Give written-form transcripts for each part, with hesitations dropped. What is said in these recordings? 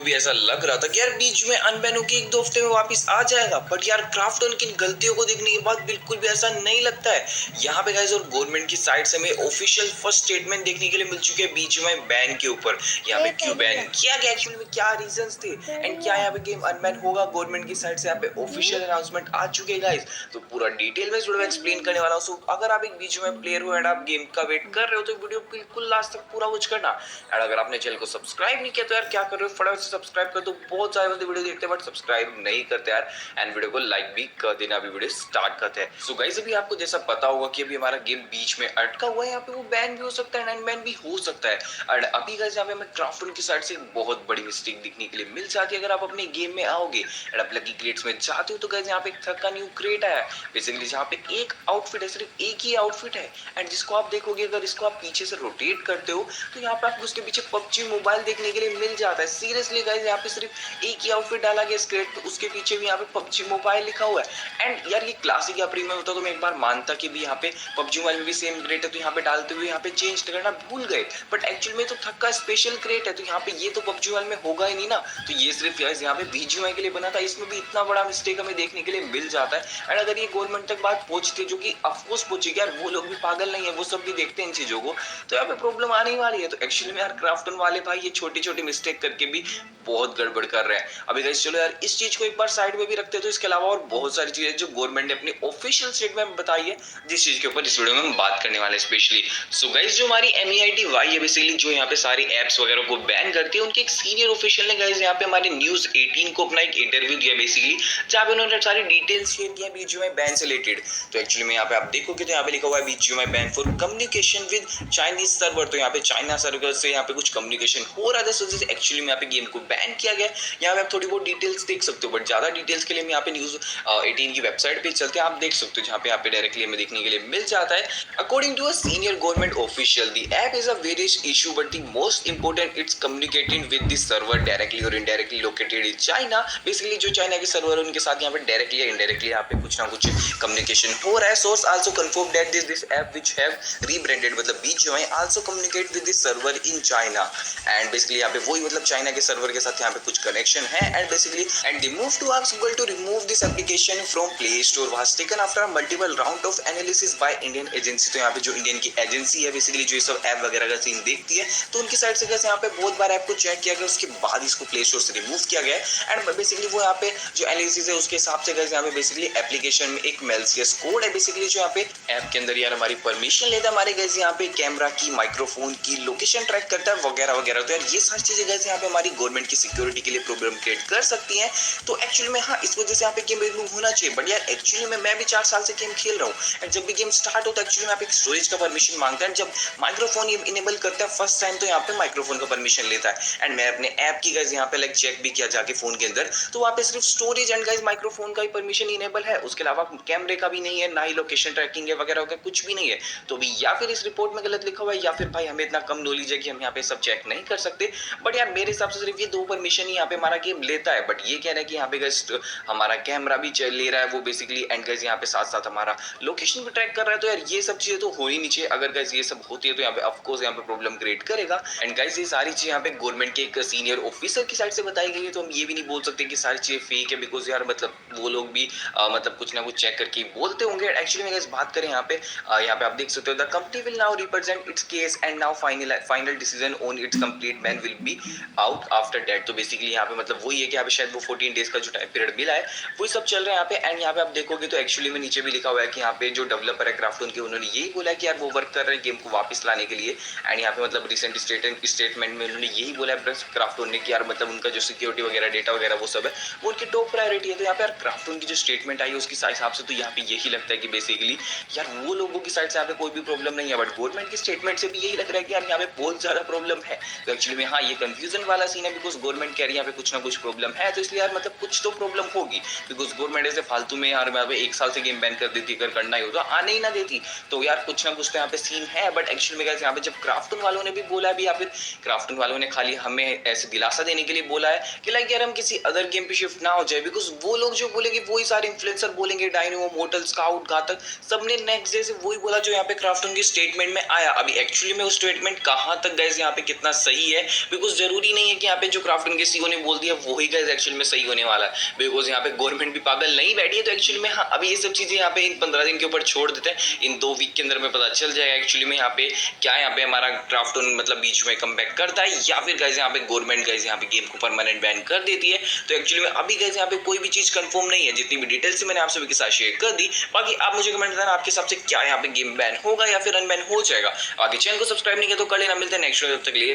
भी ऐसा लग रहा था कि यार बीच में अनबैन होके 1-2 हफ्ते में वापस आ जाएगा, बट यार क्राफ्टन की इन गलतियों को देखने के बाद बिल्कुल भी ऐसा नहीं लगता है। यहाँ पे गाइस और गवर्नमेंट की साइड से हमें ऑफिशियल फर्स्ट स्टेटमेंट देखने के लिए मिल चुके हैं बीच में बैन के ऊपर। यहाँ पे क्यों बैन किया गया, एक्चुअली में क्या रीजंस थे एंड क्या यहाँ पे गेम अनबैन होगा, गवर्नमेंट की साइड से यहाँ पे ऑफिशियल अनाउंसमेंट आ चुके हैं गाइस। तो पूरा डिटेल में इस वीडियो में एक्सप्लेन करने वाला हूँ। सो अगर आप एक बीच में प्लेयर हो एंड आप गेम का वेट कर रहे हो तो वीडियो बिल्कुल लास्ट तक पूरा वॉच करना। एंड अगर आपने चैनल को सब्सक्राइब नहीं किया तो यार क्या कर रहे हो, फटाफट से सब्सक्राइब कर दो। बहुत सारे बंदे वीडियो देखते हैं बट सब्सक्राइब नहीं करते यार, एंड वीडियो को लाइक भी कर देना। अभी वीडियो स्टार्ट करते हैं। सो गाइस अभी आपको जैसा पता होगा कि अभी हमारा गेम बीच में अटका हुआ है, यहाँ पे वो बैन भी हो सकता है एंड बैन भी हो सकता है। एंड अभी गाइस यहाँ पे हमें क्राफ्टन की साइड से एक बहुत बड़ी मिस्टेक दिखने के लिए मिल जाती है। अगर आप अपने गेम में आओगे एंड आप लकी क्रेट्स में जाते हो तो गाइस यहाँ पे एक थका न्यू क्रेट आया है बेसिकली, जहाँ पे एक आउटफिट है, सिर्फ एक ही आउटफिट है एंड जिसको आप देखोगे अगर इसको आप पीछे से रोटेट करते हो तो यहाँ पे आपको उसके पीछे पबजी मोबाइल देखने के लिए मिल जाता है। सीरियसली गाइस यहाँ पे सिर्फ एक ही आउटफिट डाला गया स्क्रेट, तो उसके पीछे भी यहाँ पे पबजी मोबाइल लिखा हुआ है। एंड यार ये क्लासिक या प्रीमियम होता तो मैं एक बार मानता कि भी यहाँ पे पबजी मोबाइल में भी सेम क्रेट है तो यहाँ पे डालते हुए यहाँ पे चेंज करना भूल गए, बट एक्चुअल में तो थक्का स्पेशल क्रेट है तो यहाँ पे ये तो पबजी मोबाइल में होगा ही नहीं ना। तो ये सिर्फ यहाँ पे बीजीएमआई के लिए बना था, इसमें भी इतना बड़ा मिस्टेक हमें देखने के लिए मिल जाता है। एंड अगर ये गवर्नमेंट तक बात पहुंचती है, जो कि ऑफकोर्स पहुंचेगी यार, वो लोग भी पागल नहीं है, वो सब भी देखते हैं इन चीजों को, तो यहाँ पे प्रॉब्लम आने वाली है। तो एक्चुअली में यार क्राफ्टन वाले भाई ये छोटी छोटी मिस्टेक करके भी बहुत गड़बड़ कर रहे हैं। अभी गाइस चलो यार इस चीज को एक बार साइड में भी रखते हैं, तो इसके अलावा और बहुत सारी चीजें जो गवर्नमेंट ने अपनी ऑफिशियल स्टेटमेंट में बताई है, जिस चीज के ऊपर इस वीडियो में हम बात करने वाले हैं स्पेशली। सो गाइस जो हमारी MEITY है बेसिकली जो यहाँ पे सारी एप्स वगैरह को बैन करती है, उनके एक सीनियर ऑफिशियल ने गाइस यहाँ पे हमारे न्यूज 18 को अपना एक इंटरव्यू दिया बेसिकली, जहाँ पे उन्होंने सारी डिटेल्स शेयर किया बीजीएमआई बैन से रिलेटेड। तो एक्चुअली में यहाँ पे आप देखोगे तो यहाँ पे लिखा हुआ है BGMI ban for communication with Chinese server. तो यहाँ पे चाइना सर्वर से यहाँ पे कुछ कम्युनिकेशन हो रहा था, सो एक्चुअली में यहाँ पे गेम को बैन किया गया। यहाँ पे आप थोड़ी बहुत डिटेल्स देख सकते हो, बट ज्यादा डिटेल्स के लिए मैं यहाँ पे न्यूज 18 की वेबसाइट पे चलते हैं, आप देख सकते हो, जहाँ पे यहाँ पे डायरेक्टली हमें देखने के लिए मिल जाता है। According to a senior government official, the app is a various issue but the most important its communicating with the server directly और indirectly located in China. Basically जो चाइना के सर्वर है उनके साथ यहाँ पे डायरेक्टली या इनडायरेक्टली यहाँ पे कुछ ना कुछ कम्युनिकेशन हो रहा है। Source also confirm that this app which have rebranded मतलब BGMI also communicate with the server in China. And basically यहाँ पे वही मतलब चाइना के सर्वर के साथ यहाँ पे कुछ कनेक्शन है। And basically and the move to ask Google to remove this application from Play Store was taken after multiple round of analysis by Indian agency. तो यहाँ पे जो इंडियन की एजेंसी है बेसिकली जो ये सब ऐप वगैरह का सीन देखती है, तो उनकी साइड से कैसे यहाँ पे बहुत बार ऐप को चेक किया गया, उसके बाद इसको प्ले स्टोर से रिमूव किया गया। एंड बेसिकली वो यहाँ पे जो एनालिसिस है उसके हिसाब से कैसे यहाँ पे बेसिकली एप्लीकेशन में एक मैलिशियस कोड है बेसिकली जो यहाँ पे ऐप के अंदर यार हमारी परमिशन लेता है, हमारे गैस यहाँ पे कैमरा की, माइक्रोफोन की, लोकेशन ट्रैक करता है वगैरह वगैरह। तो यार ये सारी चीजें गैस यहाँ पे हमारी गवर्नमेंट की सिक्योरिटी के लिए प्रॉब्लम क्रिएट कर सकती हैं। तो एक्चुअली में हाँ इस वजह से यहाँ पे गेम रिमूव होना चाहिए, बट यार एक्चुअली में मैं भी 4 साल से गेम खेल रहा हूँ एंड जब भी गेम स्टार्ट होता है एक्चुअली में आप एक स्टोरेज का परमिशन मांगता है। जब माइक्रोफोन इनेबल करता है फर्स्ट टाइम तो यहाँ पे माइक्रोफोन का परमिशन लेता है। एंड मैं अपने ऐप की गाइस यहाँ पे लाइक चेक भी किया जाके फोन के अंदर, तो वहाँ पे सिर्फ स्टोरेज एंड गाइस माइक्रोफोन का ही परमिशन इनेबल है, उसके अलावा कैमरे का भी नहीं है, ना ही लोकेशन ट्रैकिंग है वगैरह वगैरह कुछ भी नहीं है। तो भी या फिर इस रिपोर्ट में गलत लिखा हुआ है या फिर भाई हमें इतना कम नॉलेज है कि हम यहाँ पे सब चेक नहीं कर सकते। बट यार मेरे हिसाब से सिर्फ ये 2 परमिशन ही यहाँ पे हमारा गेम लेता है, बट ये कह रहा है कि यहाँ पे गाइस हमारा कैमरा भी ले रहा है वो बेसिकली, एंड गाइस यहाँ पे साथ साथ हमारा लोकेशन भी ट्रैक कर रहा है। तो यार ये सब चीजें तो हो ही नहीं चाहिए। अगर गाइस ये सब होती है तो यहाँ पे ऑफकोर्स यहाँ पे प्रॉब्लम क्रिएट करेगा। एंड गाइस ये सारी चीजें यहाँ पे गवर्नमेंट के एक सीनियर ऑफिसर की साइड से बताई गई है, तो हम ये भी नहीं बोल सकते कि सारी चीजें फेक है, बिकॉज यार मतलब वो लोग भी मतलब कुछ ना कुछ चेक करके बोलते होंगे। एक्चुअली में गाइस बात करें यहाँ पे आप देख सकते हो the company will now represent it's case and now final decision on it's complete ban will be out after that. तो बेसिकली यहाँ पे मतलब वही है कि यहाँ पे शायद वो 14 डेज का जो टाइम पीरियड मिला है वही सब चल रहा है यहाँ पे। एंड यहाँ पे आप देखोगे तो एक्चुअली में नीचे भी लिखा हुआ है कि यहाँ पे जो डेवलपर है क्राफ्टन के, उन्होंने यही बोला है कि यार वो वर्क कर रहे हैं गेम को वापस लाने के लिए। एंड यहाँ पे मतलब रिसेंट स्टेटमेंट में उन्होंने यही बोला है क्राफ्टन ने कि यार मतलब उनका जो सिक्योरिटी वगैरह डेटा वगैरह वो सब है वो उनकी टॉप प्रायोरिटी है। तो यहाँ पे यार क्राफ्टन की जो स्टेटमेंट आई है उसके हिसाब से तो यहाँ पे यही लगता है कि बेसिकली यार वो लोगों की साइड से यहाँ पे कोई भी प्रॉब्लम नहीं है, बट गवर्नमेंट की स्टेटमेंट से भी यही लग रहा है कि यार यहाँ पे बहुत ज्यादा प्रॉब्लम है। तो एक्चुअली में हाँ ये कंफ्यूजन वाला सीन है, बिकॉज गवर्नमेंट कह रही है यहाँ पे कुछ ना कुछ प्रॉब्लम है, तो इसलिए यार मतलब कुछ तो प्रॉब्लम होगी, बिकॉज गवर्नमेंट ऐसे फालतू में यार मैं 1 साल से गेम बैन कर देती, अगर करना ही हो तो आने ही ना देती। तो यार कुछ ना कुछ तो यहाँ पे सीन है। बट एक्चुअली में यहाँ पे जब क्राफ्टन वालों ने भी बोला भी, या फिर क्राफ्टन वालों ने खाली हमें ऐसे दिलासा देने के लिए बोला है कि लाइक यार हम किसी अदर गेम पे शिफ्ट ना हो जाए, बिकॉज वो लोग जो बोलेंगे वही सारे इन्फ्लुएंसर बोलेंगे, डायनो, मोर्टल, स्काउट, घातक, सबने नेक्स्ट डे से वही बोला जो यहाँ पे क्राफ्टन की स्टेटमेंट में आया। अभी एक्चुअली में उस स्टेटमेंट कहां तक गाइस यहाँ पे कितना सही है, बिकॉज जरूरी नहीं है कि यहाँ पे जो क्राफ्टन के सीईओ ने बोल दिया वही गाइस एक्चुअल में सही होने वाला है, बिकॉज यहाँ पे गवर्नमेंट भी पागल नहीं बैठी है। तो एक्चुअली में हाँ, अभी ये सब चीजें यहाँ पे इन 15 दिन के ऊपर छोड़ देते हैं, इन 2 वीक के अंदर में पता चल जाएगा एक्चुअली में यहाँ पे क्या यहाँ पे हमारा क्राफ्टन मतलब बीच में कम करता है या फिर गाइस यहाँ पे गवर्नमेंट गाइस यहाँ पे गेम को परमानेंट बैन कर देती है। तो एक्चुअली में अभी गाइस यहाँ पे कोई भी चीज कंफर्म नहीं है, जितनी भी डिटेल्स मैंने आप सभी के साथ शेयर कर दी। बाकी आप मुझे कमेंट बताना आपके हिसाब से क्या यहाँ पे गेम बैन होगा या फिर अनबैन हो जाएगा। आगे चैनल को सब्सक्राइब नहीं किया तो कर लेना। मिलते हैं नेक्स्ट वीडियो, तब तक के लिए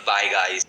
बाय गाइस।